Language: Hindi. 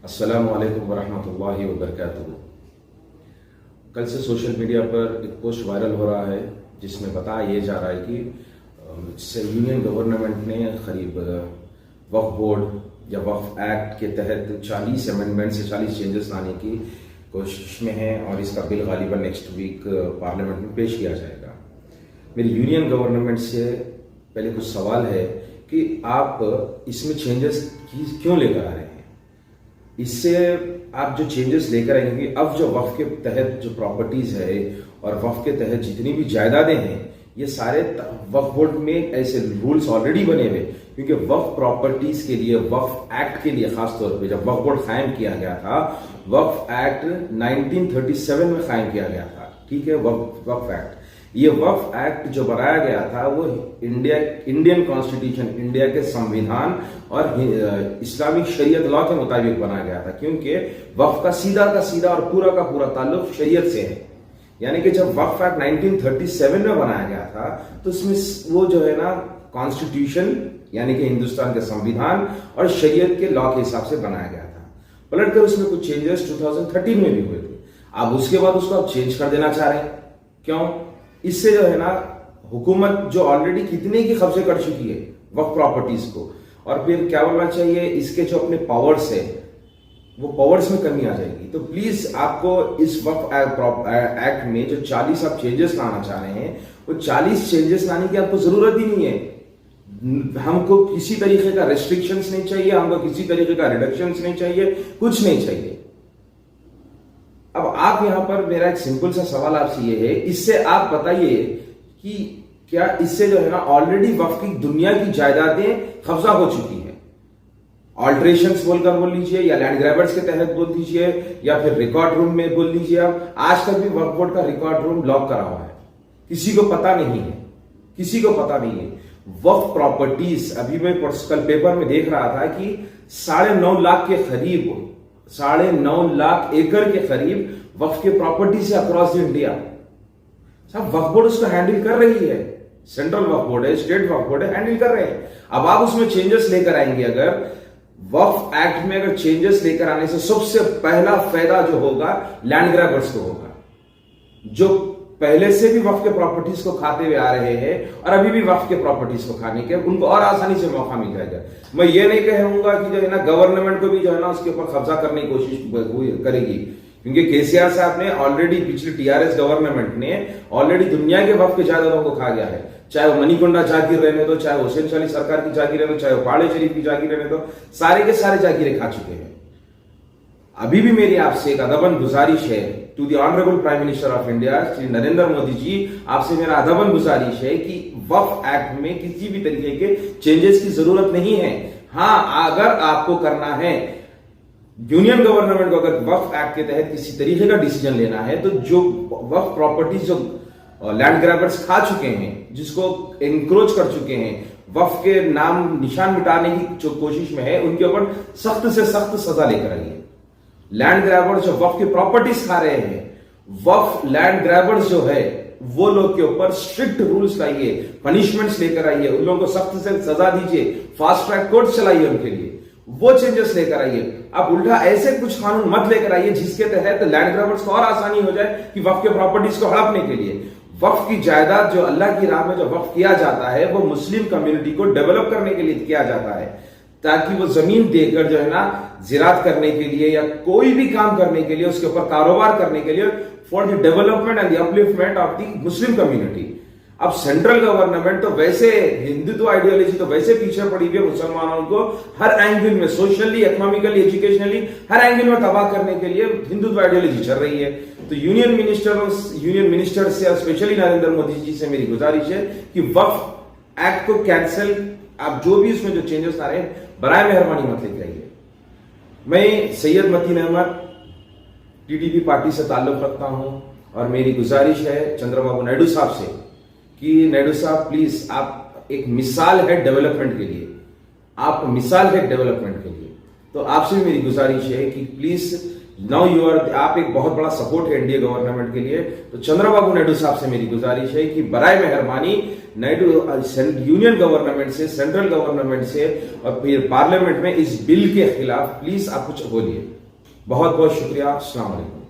अस्सलामु अलैकुम वरहमतुल्लाहि वबरकातुहू। कल से सोशल मीडिया पर एक पोस्ट वायरल हो रहा है जिसमें बताया ये जा रहा है कि यूनियन गवर्नमेंट ने करीब वक्फ बोर्ड या वक्फ एक्ट के तहत 40 अमेंडमेंट से 40 चेंजेस लाने की कोशिश में है और इसका बिल गालिबा नेक्स्ट वीक पार्लियामेंट में पेश किया जाएगा। मेरी यूनियन गवर्नमेंट से पहले कुछ सवाल है कि आप इसमें चेंजेस क्यों लेकर आ रहे हैं। इससे आप जो चेंजेस लेकर आएंगे, अब जो वक्फ के तहत जो प्रॉपर्टीज है और वक्फ के तहत जितनी भी जायदादें हैं, ये सारे वक्फ बोर्ड में ऐसे रूल्स ऑलरेडी बने हुए, क्योंकि वक्फ प्रॉपर्टीज के लिए वक्फ एक्ट के लिए खासतौर पे जब वक्फ बोर्ड कायम किया गया था, वक्फ एक्ट 1937 में कायम किया गया था। ठीक है, वक्फ एक्ट, ये वक्फ एक्ट जो बनाया गया था वो इंडियन कॉन्स्टिट्यूशन, इंडिया के संविधान और इस्लामिक शरीयत लॉ के मुताबिक बनाया गया था, क्योंकि वक्फ का सीधा और पूरा का पूरा ताल्लुक शरीयत से है। यानी कि जब वक्फ एक्ट 1937 में बनाया गया था तो इसमें वो जो है ना कॉन्स्टिट्यूशन यानी कि हिंदुस्तान के संविधान और शरीयत के लॉ के हिसाब से बनाया गया था। पलट कर उसमें कुछ चेंजेस 2013 में भी हुए थे। अब उसके बाद उसको आप चेंज कर देना चाह रहे हैं, क्यों? इससे जो है ना हुकूमत जो ऑलरेडी कितने की कब्जे कर चुकी है वक्फ प्रॉपर्टीज को, और फिर क्या बोलना चाहिए, इसके जो अपने पावर्स है वो पावर्स में कमी आ जाएगी। तो प्लीज आपको इस वक्फ एक्ट में जो 40 आप चेंजेस लाना चाह रहे हैं, वो 40 चेंजेस लाने की आपको जरूरत ही नहीं है। हमको किसी तरीके का रेस्ट्रिक्शंस नहीं चाहिए, हमको किसी तरीके का रिडक्शंस नहीं चाहिए, कुछ नहीं चाहिए। अब आप यहां पर, मेरा एक सिंपल सा सवाल आपसे ये है, इससे आप बताइए कि क्या इससे जो है ना ऑलरेडी वक्फ की दुनिया की जायदादें कब्जा हो चुकी है। ऑल्ट्रेशंस बोलकर बोल लीजिए या लैंड ग्रैबर्स के तहत बोल दीजिए या फिर रिकॉर्ड रूम में बोल लीजिए, आप आज तक भी वक्फ बोर्ड का रिकॉर्ड रूम लॉक करा हुआ है, किसी को पता नहीं है, किसी को पता नहीं है। वक्फ प्रॉपर्टीज, अभी मैं कल पेपर में देख रहा था कि 9.5 लाख के करीब, 9.5 लाख एकड़ के करीब वक्फ के प्रॉपर्टीज है अक्रॉस द इंडिया। साहब वक्फ बोर्ड उसको हैंडल कर रही है, सेंट्रल वक्फ बोर्ड है, स्टेट वक्फ बोर्ड है, हैंडल कर रहे हैं। अब आप उसमें चेंजेस लेकर आएंगे, अगर वक्फ एक्ट में अगर चेंजेस लेकर आने से सबसे पहला फायदा जो होगा लैंड ग्रैबर्स को होगा, जो पहले से भी वक्फ के प्रॉपर्टीज को खाते हुए आ रहे हैं और अभी भी वक्फ के प्रॉपर्टीज को खाने के उनको और आसानी से मौका मिल जाएगा। मैं ये नहीं कहूंगा कि जो है ना गवर्नमेंट को भी जो है ना उसके ऊपर कब्जा करने की कोशिश करेगी, क्योंकि केसीआर साहब ने ऑलरेडी, पिछली टीआरएस गवर्नमेंट ने ऑलरेडी दुनिया के वक्फ के जायदादों को खा गया है। चाहे वो मणिकुंडा जागीर रहने दो, चाहे हुसैन शाली सरकार की जागीर रहने दो, चाहे वो पहाड़ी शरीफ की जागीर रहने दो, सारे के सारे जागीरें खा चुके हैं। अभी भी मेरी आपसे एक अदबन गुजारिश है to the honourable prime minister of India Shri Narendra Modi ji, आपसे मेरा अदबन गुजारिश है कि वक्फ एक्ट में किसी भी तरीके के चेंजेस की जरूरत नहीं है। हाँ, अगर आपको करना है, यूनियन गवर्नमेंट को अगर वक्फ एक्ट के तहत किसी तरीके का डिसीजन लेना है, तो जो वक्फ प्रॉपर्टीज जो लैंड ग्रैबर्स खा चुके हैं, जिसको एनक्रोच कर चुके हैं, वक्फ के नाम निशान मिटाने की जो कोशिश में है, उनके ऊपर सख्त से सख्त सजा लेकर आइए। लैंड ग्रैबर्स जो वक्फ की प्रॉपर्टीज खा रहे हैं, वक्फ लैंड ग्रैबर्स जो है वो लोग के ऊपर स्ट्रिक्ट रूल्स लाइए, पनिशमेंट्स लेकर आइए, उन लोगों को सख्त से सजा दीजिए, फास्ट ट्रैक कोर्ट चलाइए उनके लिए, वो चेंजेस लेकर आइए। आप उल्टा ऐसे कुछ कानून मत लेकर आइए जिसके तहत लैंड ग्रैबर्स को और आसानी हो जाए कि वक्फ के प्रॉपर्टीज को हड़पने के लिए। वक्फ की जायदाद जो अल्लाह की राह में जो वक्फ किया जाता है, वो मुस्लिम कम्युनिटी को डेवलप करने के लिए किया जाता है, ताकि वो जमीन देकर जो है ना जिरात करने के लिए या कोई भी काम करने के लिए, उसके ऊपर कारोबार करने के लिए, for the development and the upliftment of the Muslim community. अब सेंट्रल गवर्नमेंट तो वैसे हिंदुत्व आइडियोलॉजी तो वैसे पीछे पड़ी हुई है, मुसलमानों को हर एंगल में, सोशली, इकोनॉमिकली, एजुकेशनली, हर एंगल में तबाह करने के लिए हिंदुत्व आइडियोलॉजी चल रही है। तो यूनियन मिनिस्टर से, स्पेशली नरेंद्र मोदी जी से मेरी गुजारिश है कि वक्फ एक्ट को कैंसिल, आप जो भी उसमें जो चेंजेस आ रहे हैं बराए मेहरबानी मत लेके आइए। मैं सैयद मतीन अहमद टीडीपी पार्टी से ताल्लुक रखता हूं और मेरी गुजारिश है चंद्रबाबू नायडू साहब से कि नायडू साहब प्लीज, आप एक मिसाल है डेवलपमेंट के लिए, आप मिसाल है डेवलपमेंट के लिए। तो आपसे भी मेरी गुजारिश है कि प्लीज नाउ यू आर, आप एक बहुत बड़ा सपोर्ट है एनडीए गवर्नमेंट के लिए। तो चंद्रबाबू नायडू साहब से मेरी गुजारिश है कि बराए मेहरबानी नायडू यूनियन गवर्नमेंट से, सेंट्रल गवर्नमेंट से और फिर पार्लियामेंट में इस बिल के खिलाफ प्लीज आप कुछ बोलिए। बहुत बहुत शुक्रिया। अस्सलाम वालेकुम।